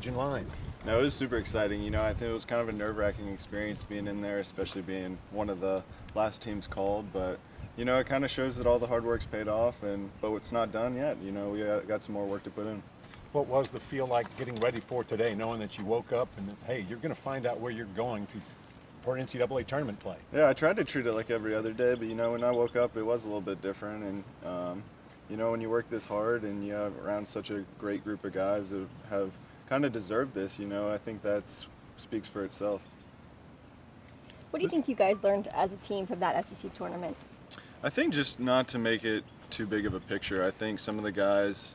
in line? No, it was super exciting. I think it was kind of a nerve-wracking experience being in there, especially being one of the last teams called. But, it kind of shows that all the hard work's paid off, but it's not done yet. We got some more work to put in. What was the feel like getting ready for today, knowing that you woke up and that, hey, you're going to find out where you're going for NCAA tournament play? Yeah, I tried to treat it like every other day, but, when I woke up, it was a little bit different. And, when you work this hard and you have around such a great group of guys that have kind of deserved this, I think that speaks for itself. What do you think you guys learned as a team from that SEC tournament? I think just not to make it too big of a picture. I think some of the guys,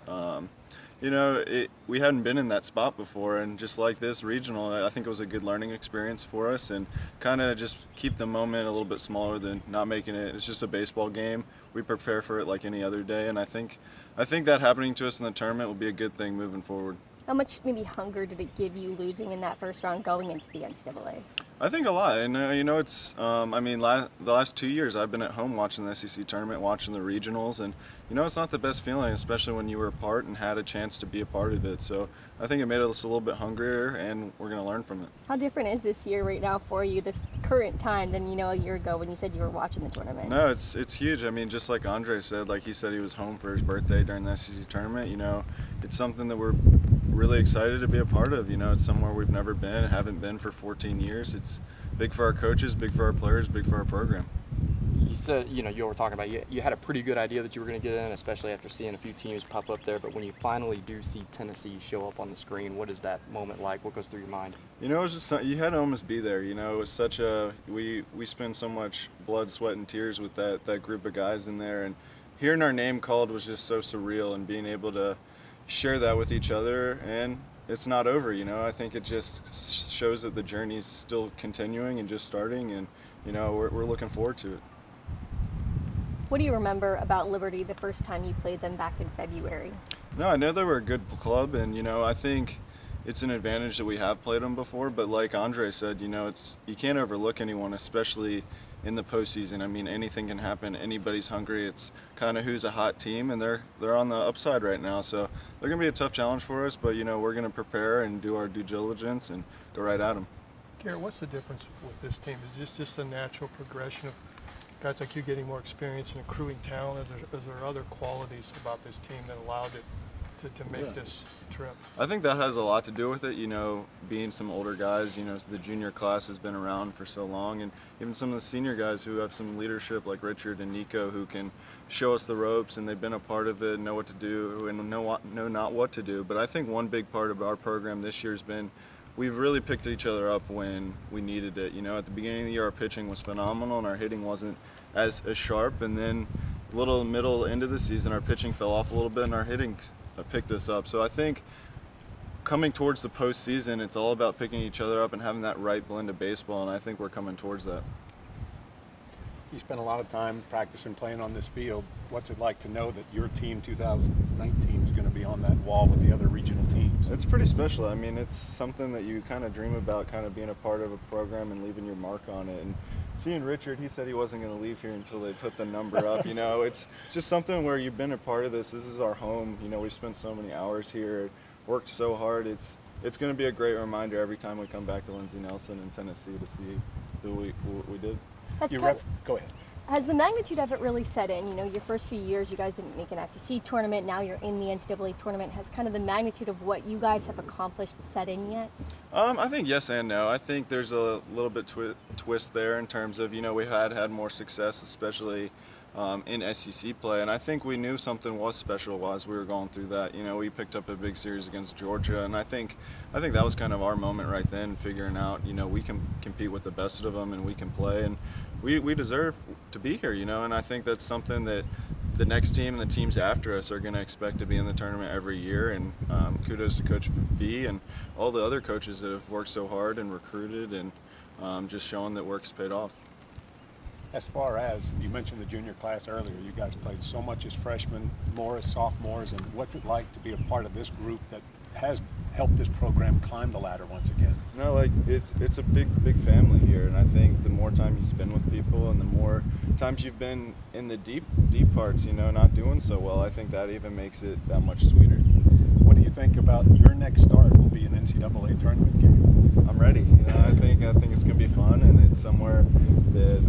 we hadn't been in that spot before, and just like this regional, I think it was a good learning experience for us, and kind of just keep the moment a little bit smaller than not making it. It's just a baseball game. We prepare for it like any other day, and I think that happening to us in the tournament will be a good thing moving forward. How much maybe hunger did it give you losing in that first round going into the NCAA? I think a lot, and it's. The last 2 years I've been at home watching the SEC tournament, watching the regionals, and it's not the best feeling, especially when you were a part and had a chance to be a part of it. So I think it made us a little bit hungrier, and we're going to learn from it. How different is this year right now for you, this current time, than a year ago when you said you were watching the tournament? No, it's huge. Just like Andre said, like he said he was home for his birthday during the SEC tournament. It's something that we're really excited to be a part of. It's somewhere we've never been, haven't been for 14 years. It's big for our coaches, big for our players, big for our program. You said, you were talking about you had a pretty good idea that you were going to get in, especially after seeing a few teams pop up there. But when you finally do see Tennessee show up on the screen, what is that moment like? What goes through your mind? It was just, you had to almost be there. It was such we spent so much blood, sweat, and tears with that group of guys in there. And hearing our name called was just so surreal, and being able to share that with each other. And it's not over, I think it just shows that the journey is still continuing and just starting, and we're looking forward to it. What do you remember about Liberty the first time you played them back in February? No, I know they were a good club, and I think it's an advantage that we have played them before. But like Andre said, you can't overlook anyone, especially in the postseason. Anything can happen. Anybody's hungry. It's kind of who's a hot team, and they're on the upside right now. So they're going to be a tough challenge for us, but we're going to prepare and do our due diligence and go right at them. Garrett, what's the difference with this team? Is this just a natural progression of guys like you getting more experience and accruing talent? Is there other qualities about this team that allowed it to make this trip? I think that has a lot to do with it, being some older guys. The junior class has been around for so long, and even some of the senior guys who have some leadership like Richard and Nico, who can show us the ropes, and they've been a part of it, know what to do and know not what to do. But I think one big part of our program this year has been we've really picked each other up when we needed it. At the beginning of the year, our pitching was phenomenal and our hitting wasn't as sharp, and then middle end of the season, our pitching fell off a little bit and our hitting picked us up. So I think coming towards the postseason, it's all about picking each other up and having that right blend of baseball, and I think we're coming towards that. You spent a lot of time practicing playing on this field. What's it like to know that your team 2019 is going to be on that wall with the other regional teams? It's pretty special. It's something that you kind of dream about, kind of being a part of a program and leaving your mark on it. And seeing Richard, he said he wasn't going to leave here until they put the number up. It's just something where you've been a part of this. This is our home. We spent so many hours here, worked so hard. It's going to be a great reminder every time we come back to Lindsey Nelson in Tennessee to see who we did. Go ahead. Has the magnitude of it really set in? Your first few years, you guys didn't make an SEC tournament. Now you're in the NCAA tournament. Has kind of the magnitude of what you guys have accomplished set in yet? I think yes and no. I think there's a little bit twist there in terms of, we had more success, especially in SEC play. And I think we knew something was special as we were going through that. We picked up a big series against Georgia, and I think that was kind of our moment right then, figuring out, we can compete with the best of them and we can play. And we deserve to be here, and I think that's something that the next team and the teams after us are going to expect to be in the tournament every year. And kudos to Coach V and all the other coaches that have worked so hard and recruited and just showing that work's paid off. As far as, you mentioned the junior class earlier, you guys played so much as freshmen, more as sophomores, and what's it like to be a part of this group that has helped this program climb the ladder once again? No, it's a big family here, and I think the more time you spend with people and the more times you've been in the deep parts, not doing so well, I think that even makes it that much sweeter. What do you think about your next start will be an NCAA NCAA tournament game? I'm ready. You know, I think it's going to be fun, and it's somewhere that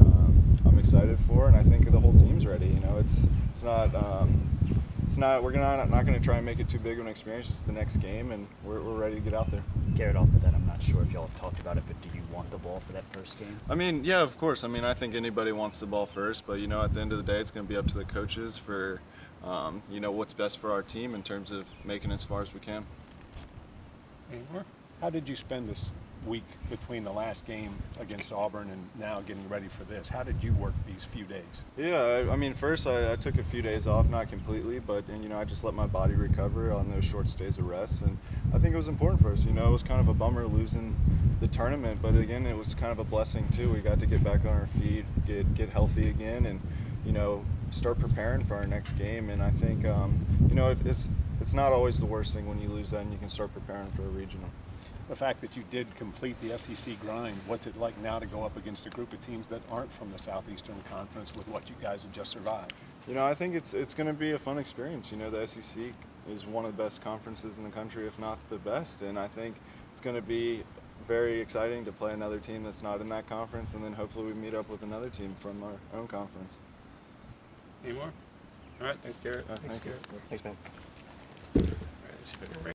I'm excited for, and I think the whole team's ready. You know, it's not we're not going to try and make it too big of an experience. It's the next game, and we're ready to get out there. Garrett, off of that, I'm not sure if y'all have talked about it, but do you want the ball for that first game? I mean, yeah, of course. I mean, I think anybody wants the ball first, but you know, at the end of the day, it's going to be up to the coaches for you know, what's best for our team in terms of making it as far as we can. Anymore? How did you spend this week between the last game against Auburn and now getting ready for this? How did you work these few days? Yeah, I mean, first I took a few days off, not completely, but you know, I just let my body recover on those short stays of rest, and I think it was important for us. You know, it was kind of a bummer losing the tournament, but again, it was kind of a blessing too. We got to get back on our feet, get healthy again, and you know, start preparing for our next game. And I think you know, it's not always the worst thing when you lose that, and you can start preparing for a regional. The fact that you did complete the SEC grind, what's it like now to go up against a group of teams that aren't from the Southeastern Conference with what you guys have just survived? You know, I think it's going to be a fun experience. You know, the SEC is one of the best conferences in the country, if not the best, and I think it's going to be very exciting to play another team that's not in that conference, and then hopefully we meet up with another team from our own conference. Any more? All right, thanks, Garrett. Thank you. Thanks, man. All right, let's take a break.